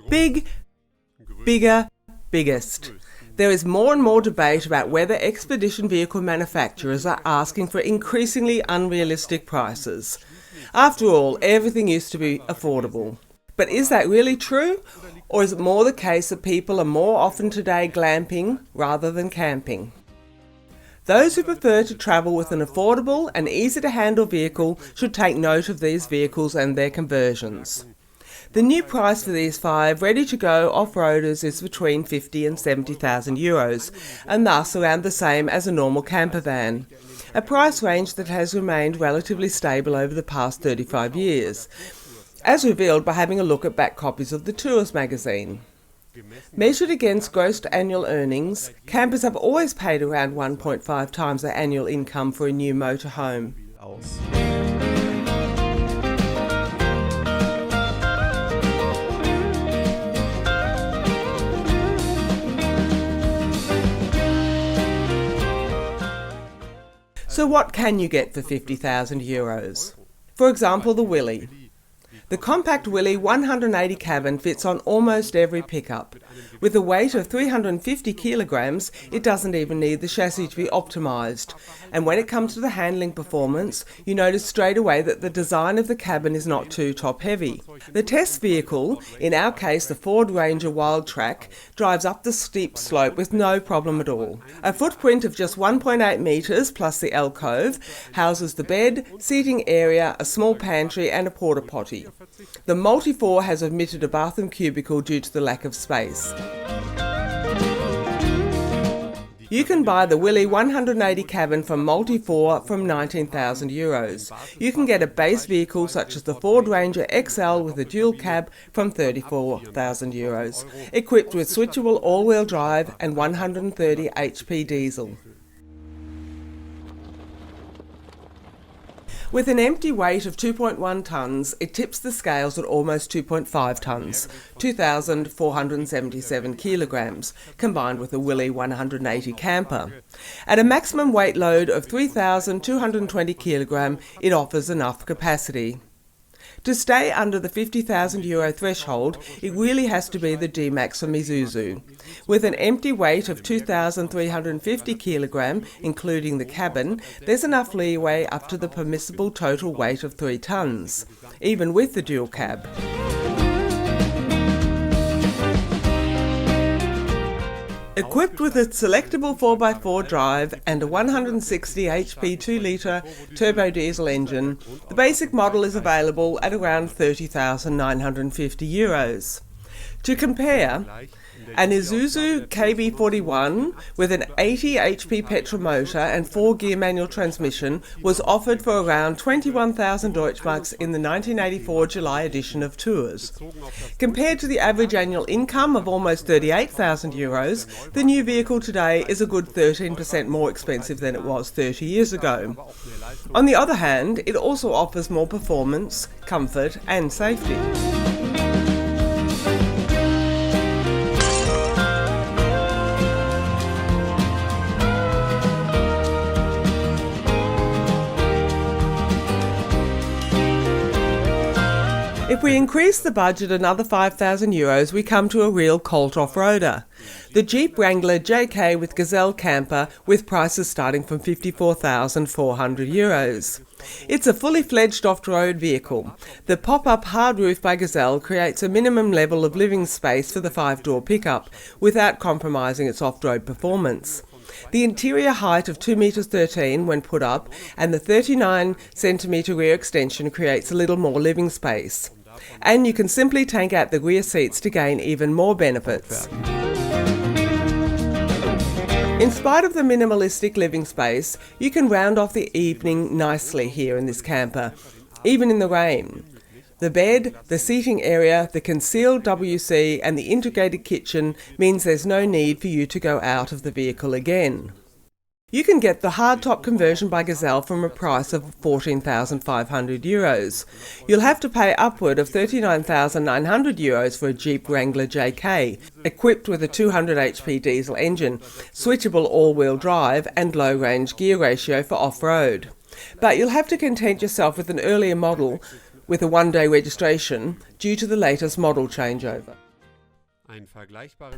Big, bigger, biggest. There is more and more debate about whether expedition vehicle manufacturers are asking for increasingly unrealistic prices. After all, everything used to be affordable. But is that really true? Or is it more the case that people are more often today glamping rather than camping? Those who prefer to travel with an affordable and easy-to-handle vehicle should take note of these vehicles and their conversions. The new price for these 5 ready-to-go off-roaders is between 50 and 70,000 euros, and thus around the same as a normal camper van, a price range that has remained relatively stable over the past 35 years, as revealed by having a look at back copies of the Tours magazine. Measured against gross annual earnings, campers have always paid around 1.5 times their annual income for a new motorhome. So what can you get for 50,000 euros? For example, the Willys. The compact Willys 180 cabin fits on almost every pickup. With a weight of 350 kilograms, it doesn't even need the chassis to be optimised. And when it comes to the handling performance, you notice straight away that the design of the cabin is not too top heavy. The test vehicle, in our case the Ford Ranger Wildtrak, drives up the steep slope with no problem at all. A footprint of just 1.8 metres plus the alcove houses the bed, seating area, a small pantry and a porta potty. The Multi-4 has omitted a bathroom cubicle due to the lack of space. You can buy the Willys 180 cabin from Multi-4 from 19,000 euros. You can get a base vehicle such as the Ford Ranger XL with a dual cab from 34,000 euros, equipped with switchable all-wheel drive and 130 HP diesel. With an empty weight of 2.1 tonnes, it tips the scales at almost 2.5 tonnes, 2,477 kilograms, combined with a Willys 180 camper. At a maximum weight load of 3,220 kilograms, it offers enough capacity. To stay under the 50,000 euro threshold, it really has to be the D-Max from Isuzu. With an empty weight of 2,350 kg, including the cabin, there's enough leeway up to the permissible total weight of 3 tonnes, even with the dual cab. Equipped with a selectable 4x4 drive and a 160 HP 2-litre turbo diesel engine, the basic model is available at around 30,950 euros. To compare, an Isuzu KB41 with an 80 HP petrol motor and 4-gear manual transmission was offered for around 21,000 Deutschmarks in the 1984 July edition of Tours. Compared to the average annual income of almost 38,000 euros, the new vehicle today is a good 13% more expensive than it was 30 years ago. On the other hand, it also offers more performance, comfort and safety. If we increase the budget another 5,000 euros, we come to a real Colt off-roader. The Jeep Wrangler JK with Gazelle camper, with prices starting from 54,400 euros. It's a fully fledged off-road vehicle. The pop-up hard roof by Gazelle creates a minimum level of living space for the 5-door pickup, without compromising its off-road performance. The interior height of 2.13 metres when put up, and the 39cm rear extension creates a little more living space. And you can simply take out the rear seats to gain even more benefits. In spite of the minimalistic living space, you can round off the evening nicely here in this camper, even in the rain. The bed, the seating area, the concealed WC and the integrated kitchen means there's no need for you to go out of the vehicle again. You can get the hardtop conversion by Gazelle from a price of 14,500 euros. You'll have to pay upward of 39,900 euros for a Jeep Wrangler JK, equipped with a 200 HP diesel engine, switchable all-wheel drive and low-range gear ratio for off-road. But you'll have to content yourself with an earlier model with a one-day registration due to the latest model changeover.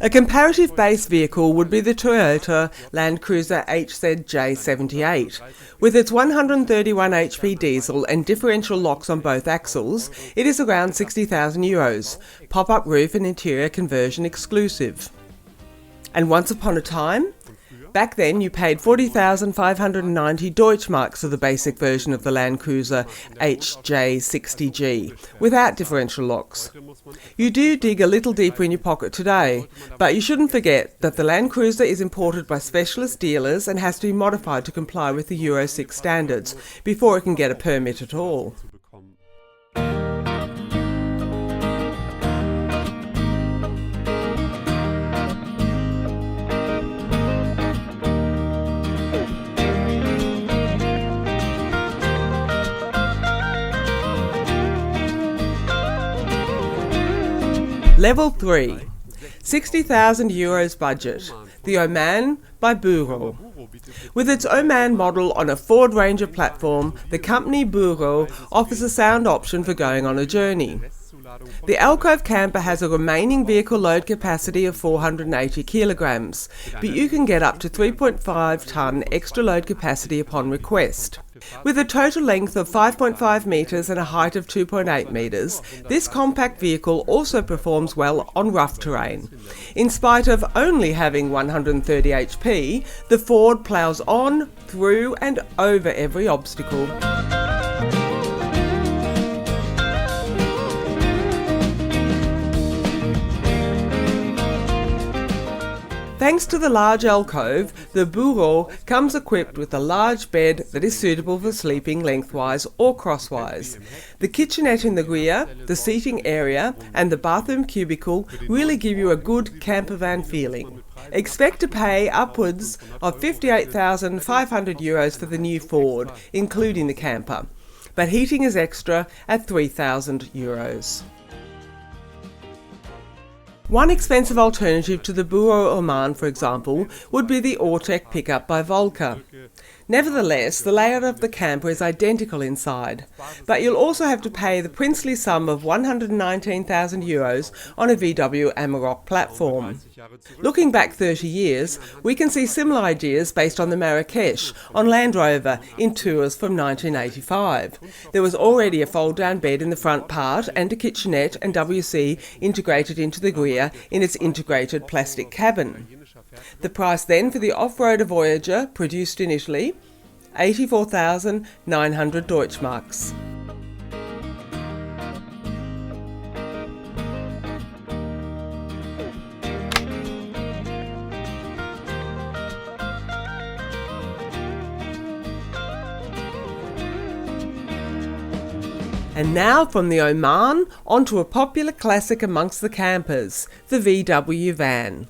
A comparative base vehicle would be the Toyota Land Cruiser HZJ78. With its 131 HP diesel and differential locks on both axles, it is around €60,000, pop-up roof and interior conversion exclusive. And once upon a time, back then you paid 40,590 Deutschmarks for the basic version of the Land Cruiser HJ60G, without differential locks. You do dig a little deeper in your pocket today, but you shouldn't forget that the Land Cruiser is imported by specialist dealers and has to be modified to comply with the Euro 6 standards before it can get a permit at all. Level 3. €60,000 budget. The Oman by Buro. With its Oman model on a Ford Ranger platform, the company Buro offers a sound option for going on a journey. The Offroad Camper has a remaining vehicle load capacity of 480 kilograms, but you can get up to 3.5 tonne extra load capacity upon request. With a total length of 5.5 metres and a height of 2.8 metres, this compact vehicle also performs well on rough terrain. In spite of only having 130 HP, the Ford ploughs on, through and over every obstacle. Thanks to the large alcove, the Buro comes equipped with a large bed that is suitable for sleeping lengthwise or crosswise. The kitchenette in the rear, the seating area and the bathroom cubicle really give you a good camper van feeling. Expect to pay upwards of €58,500 for the new Ford, including the camper, but heating is extra at €3,000. One expensive alternative to the Buro Oman, for example, would be the Ortec pickup by Volker. Nevertheless, the layout of the camper is identical inside, but you'll also have to pay the princely sum of €119,000 on a VW Amarok platform. Looking back 30 years, we can see similar ideas based on the Marrakesh on Land Rover in tours from 1985. There was already a fold-down bed in the front part and a kitchenette and WC integrated into the rear in its integrated plastic cabin. The price then for the off-roader Voyager, produced in Italy, 84,900 Deutschmarks. And now from the Oman onto a popular classic amongst the campers, the VW van.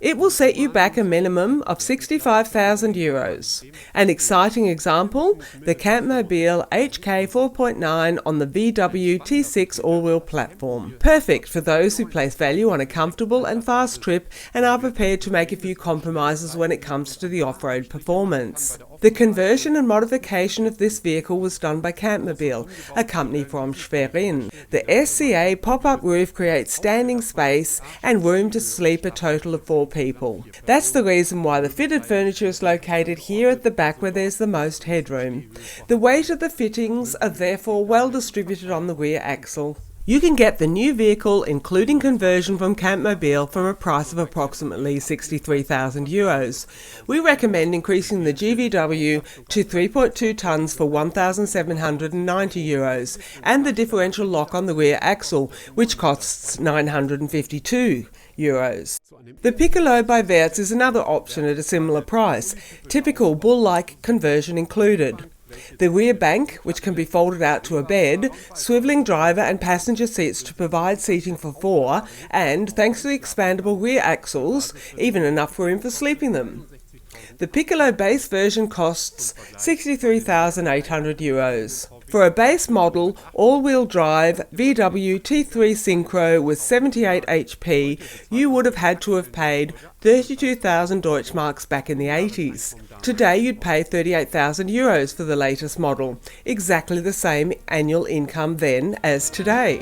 It will set you back a minimum of €65,000. An exciting example, the Campmobile HK 4.9 on the VW T6 all-wheel platform. Perfect for those who place value on a comfortable and fast trip and are prepared to make a few compromises when it comes to the off-road performance. The conversion and modification of this vehicle was done by Campmobile, a company from Schwerin. The SCA pop-up roof creates standing space and room to sleep a total of 4 people. That's the reason why the fitted furniture is located here at the back where there's the most headroom. The weight of the fittings are therefore well distributed on the rear axle. You can get the new vehicle, including conversion from Campmobile, for a price of approximately €63,000. We recommend increasing the GVW to 3.2 tonnes for €1,790 and the differential lock on the rear axle, which costs €952. The Piccolo by Wertz is another option at a similar price, typical bull-like conversion included. The rear bank, which can be folded out to a bed, swivelling driver and passenger seats to provide seating for 4, and, thanks to the expandable rear axles, even enough room for sleeping them. The Piccolo base version costs €63,800. For a base model, all-wheel drive VW T3 Synchro with 78 HP, you would have had to have paid 32,000 Deutschmarks back in the 80s. Today you'd pay €38,000 for the latest model, exactly the same annual income then as today.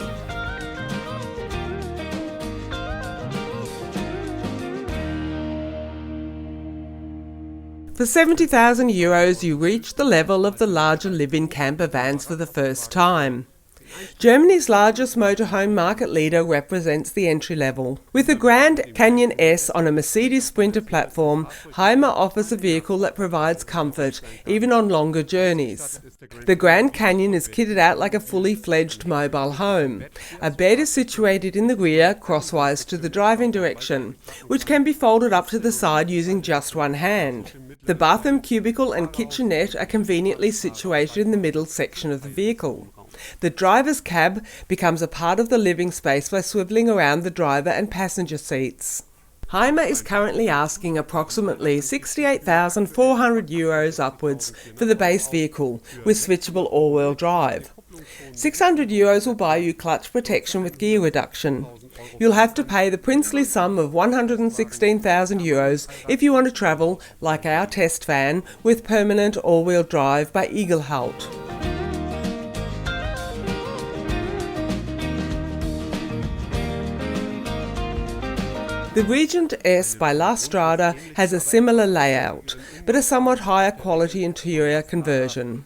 For €70,000 you reach the level of the larger live-in camper vans for the first time. Germany's largest motorhome market leader represents the entry level. With the Grand Canyon S on a Mercedes Sprinter platform, Hymer offers a vehicle that provides comfort, even on longer journeys. The Grand Canyon is kitted out like a fully fledged mobile home. A bed is situated in the rear, crosswise to the driving direction, which can be folded up to the side using just one hand. The bathroom cubicle and kitchenette are conveniently situated in the middle section of the vehicle. The driver's cab becomes a part of the living space by swivelling around the driver and passenger seats. Hymer is currently asking approximately €68,400 upwards for the base vehicle with switchable all-wheel drive. €600 will buy you clutch protection with gear reduction. You'll have to pay the princely sum of €116,000 if you want to travel, like our test van, with permanent all-wheel drive by Eaglehalt. The Regent S by La Strada has a similar layout, but a somewhat higher quality interior conversion.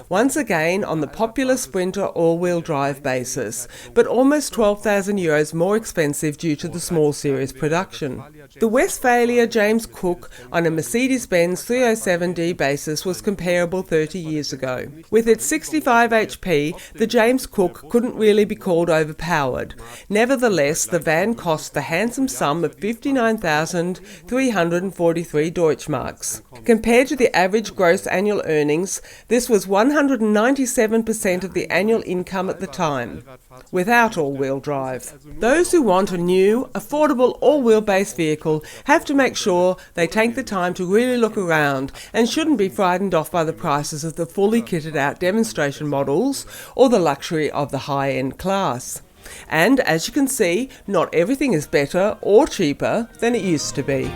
Once again on the popular Sprinter all-wheel drive basis, but almost €12,000 more expensive due to the small series production. The Westphalia James Cook on a Mercedes-Benz 307D basis was comparable 30 years ago. With its 65 HP, the James Cook couldn't really be called overpowered. Nevertheless, the van cost the handsome sum of 59,343 Deutschmarks. Compared to the average gross annual earnings, this was 197% of the annual income at the time, without all-wheel drive. Those who want a new, affordable all-wheel-based vehicle have to make sure they take the time to really look around and shouldn't be frightened off by the prices of the fully kitted out demonstration models or the luxury of the high-end class. And as you can see, not everything is better or cheaper than it used to be.